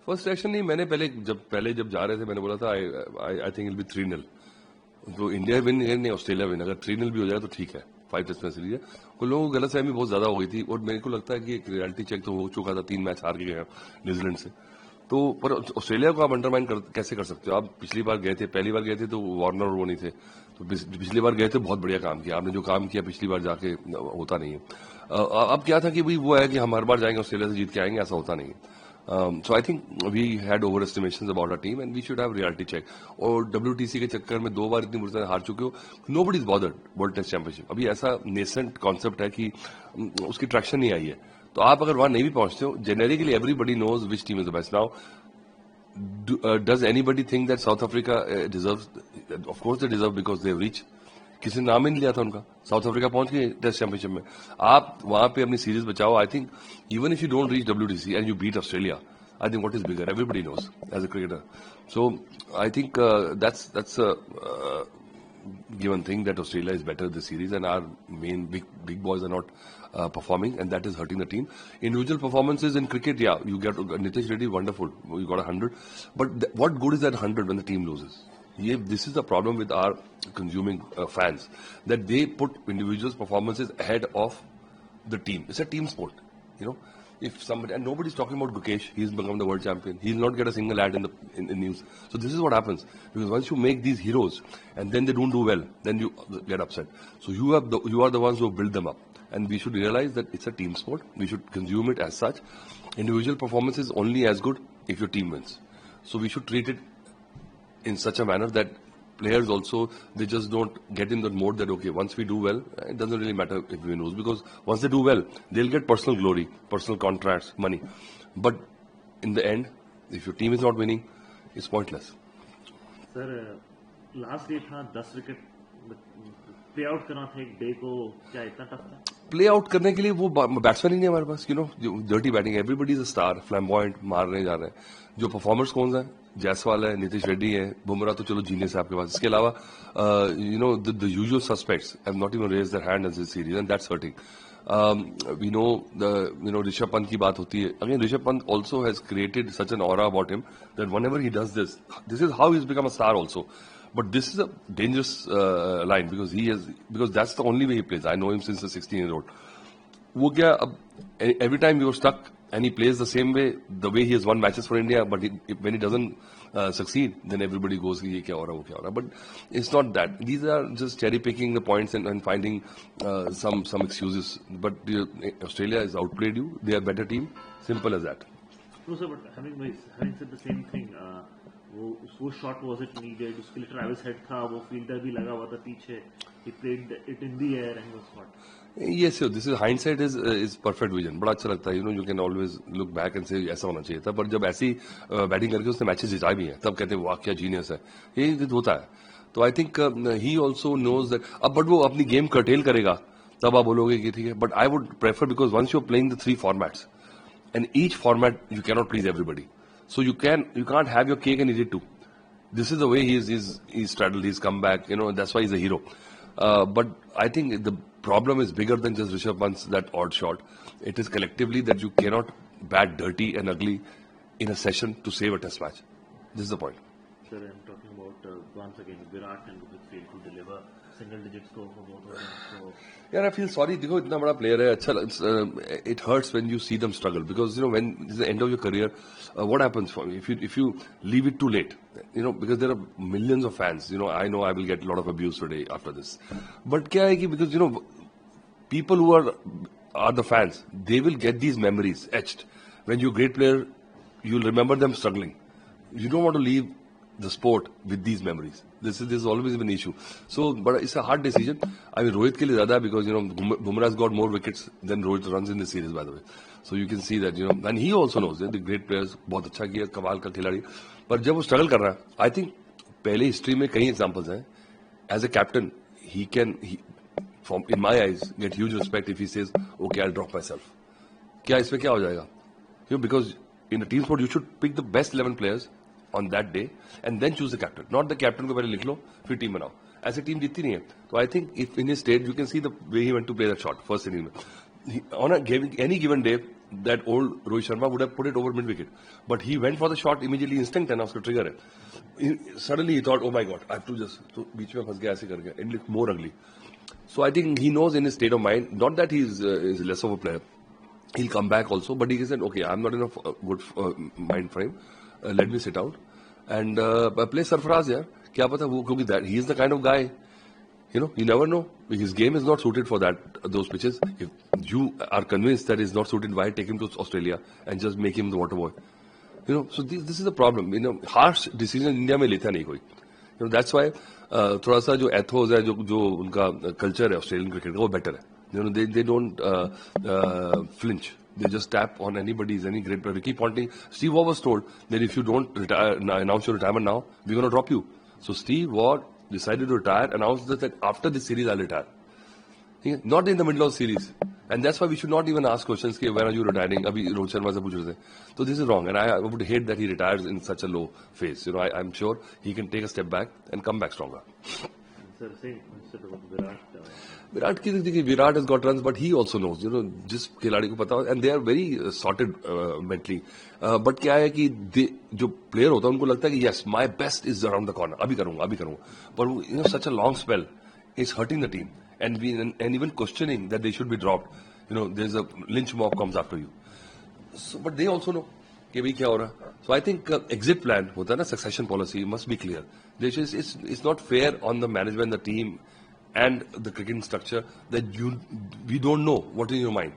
First reaction नहीं, मैंने पहले जब जा रहे थे मैंने बोला था आई थिंक इट बी 3-0, तो इंडिया विन नहीं ऑस्ट्रेलिया विन, अगर 3-0 भी हो जाए तो ठीक है, 5 टेस्ट मैच सीरीज है। कुछ लोगों को गलतफहमी बहुत ज्यादा हो गई थी और मेरे को लगता है कि एक रियलिटी चेक तो हो चुका था, 3 मैच हार के गए न्यूजीलैंड से। तो पर ऑस्ट्रेलिया को आप अंडरमाइन कैसे कर सकते हो? आप पिछली बार गए थे, पहली बार गए थे तो वार्नर और वो नहीं थे, तो पिछली बार गए थे बहुत बढ़िया काम किया आपने, जो काम किया पिछली बार जाके होता नहीं है। अब क्या था कि भाई वो है कि हम हर बार जाएंगे ऑस्ट्रेलिया से जीत के आएंगे, ऐसा होता नहीं है। So I think we had overestimations about our team and we should have reality check. और WTC के चक्कर में 2 बार इतनी बुरी तरह हार चुके हो, nobody is bothered World Test Championship. अभी ऐसा नेसेंट कॉन्सेप्ट है कि उसकी ट्रैक्शन नहीं आई है, तो आप अगर वहां नहीं भी पहुंचते हो, generically everybody knows which team is the best. Now does anybody think that South Africa deserves? Of course they deserve because they have reached. किसी ने नाम ही नहीं लिया था उनका, साउथ अफ्रीका पहुंच गए टेस्ट चैंपियनशिप में। आप वहां पे अपनी सीरीज बचाओ। I think even if you don't reach WTC and you beat Australia, I think what is bigger, everybody knows as a cricketer. So I think that's a given thing that Australia is better this series and our main big boys are not performing, and that is hurting the team. Individual performances in cricket, yeah, you get Nitish Reddy, wonderful, you got 100, but what good is that 100 when the team loses? This is the problem with our consuming fans, that they put individuals' performances ahead of the team. It's a team sport, you know. If somebody, and nobody's talking about Gukesh, he's become the world champion. He'll not get a single ad in the news. So this is what happens, because once you make these heroes and then they don't do well, then you get upset. So you are the ones who build them up, and we should realize that it's a team sport. We should consume it as such. Individual performance is only as good if your team wins. So we should treat it in such a manner that players also, they just don't get in the mode that, okay, once we do well, it doesn't really matter if we lose, because once they do well, they'll get personal glory, personal contracts, money. But in the end, if your team is not winning, it's pointless. Sir, last day था 10 wicket play out करना था एक day को, क्या इतना tough था? Play out करने के लिए वो बैट्समैन ही नहीं हमारे पास, dirty batting, everybody is a star, flamboyant मारने जा रहे हैं। जो परफॉर्मर्स कौन सा है? जायसवाल है, नीतीश रेड्डी है, बुमराह तो चलो जीनियस है आपके पास, इसके अलावा the usual suspects have not even raised their hand in this series and that's hurting. We know Rishabh Pant की बात होती है, again Rishabh Pant also has created such an aura about him that whenever he does this is how he's become a star also. But this is a dangerous line, because that's the only way he plays. I know him since the 16-year-old. वो क्या, अब every time you're stuck and he plays the same way, the way he has won matches for India, but when he doesn't succeed, then everybody goes, ये क्या हो रहा, वो क्या हो रहा. But it's not that. These are just cherry picking the points and finding some excuses. But Australia has outplayed you. They are a better team. Simple as that. No, sir, but having said the same thing, वो shot wasn't needed. उसके लिए Travis Head था, वो fielder भी लगा हुआ था पीछे. He played it in the air and was caught. Yes, sir. This is hindsight is perfect vision. बड़ा अच्छा लगता है, you can always look back and say ऐसा होना चाहिए था. पर जब ऐसी बैटिंग करके उसने मैचेस जिताए भी हैं, तब कहते हैं वाह क्या जीनियस है, ये होता है. तो I think he also knows that. अब बट वो अपनी गेम कर्टेल करेगा, तब आप बोलोगे कि ठीक है. But I would prefer, because once you are playing the 3 formats and each format you cannot please everybody, so you can't have your cake and eat it too. This is the way he's straddled, he's come back, that's why he's a hero. But I think the problem is bigger than just Rishabh Pant's that odd shot. It is collectively that you cannot bat dirty and ugly in a session to save a test match. This is the point. Sir, I'm talking about once again Virat and Rohit failed to deliver single digit score for both of them. So यार I feel sorry. देखो इतना बड़ा player है, अच्छा, it hurts when you see them struggle, because when this is the end of your career, what happens for me if you leave it too late, because there are millions of fans. I know I will get a lot of abuse today after this, but क्या है कि because people who are the fans, they will get these memories etched. When you're a great player, you'll remember them struggling. You don't want to leave the sport with these memories. This is always been an issue. So, but it's a hard decision. I mean, Rohit ke liye zyada, because Bumrah's got more wickets than Rohit runs in this series, by the way. So you can see that, and he also knows the great players, बहुत अच्छा किया, कमाल का खिलाड़ी. पर जब वो struggle कर रहा है, I think पहले history में कई examples हैं. As a captain, he can, in my eyes, get huge respect if he says, okay, I'll drop myself. क्या इसमें क्या हो जाएगा? Because in a team sport, you should pick the best 11 players on that day and then choose the captain. Not the captain को पहले लिख लो फिर team बनाओ. ऐसे टीम जीतती नहीं है. तो I think if in his state you can see the way he went to play that shot first inning में. On any given day, that old Rohit Sharma would have put it over mid wicket, but he went for the shot immediately, instinct है ना उसका trigger है. Suddenly he thought, oh my God, I have to just तो बीच में फंस गया ऐसे करके. It looked more ugly. So I think he knows in his state of mind, not that he's is less of a player. He'll come back also, but he said, okay, I'm not in a good mind frame. Let me sit out and play Sarfaraz यार. क्या पता वो क्योंकि that he is the kind of guy. You know, you never know. His game is not suited for those pitches. If you are convinced that he's not suited, why take him to Australia and just make him the water boy? You know, so this is the problem. You know, harsh decision India में लेता नहीं कोई. You know, that's why थोड़ा सा जो ethos है, जो उनका culture है Australian cricket का वो better है. You know, they don't flinch. They just tap on anybody's any great player. Ricky Ponting, Steve Waugh was told that if you don't announce your retirement now, we're going to drop you. So Steve Waugh decided to retire, announced that after this series I'll retire. Not in the middle of the series. And that's why we should not even ask questions, when are you retiring? Abhi Rohit Sharma se puch rahe the. So this is wrong. And I would hate that he retires in such a low phase. You know, I'm sure he can take a step back and come back stronger. Sir, saying about Virat. Virat has got runs, but he also knows, you know, जिस खिलाड़ी को पता हो, and they are very sorted mentally. But क्या है कि जो player होता है उनको लगता है कि yes, my best is around the corner. अभी करूँगा. But you know, such a long spell is hurting the team, and even questioning that they should be dropped. You know, there's a lynch mob comes after you. So, but they also know कि भाई क्या हो रहा. So I think exit plan होता है ना, succession policy must be clear. It's not fair on the management, the team, and the cricketing structure that we don't know what is in your mind.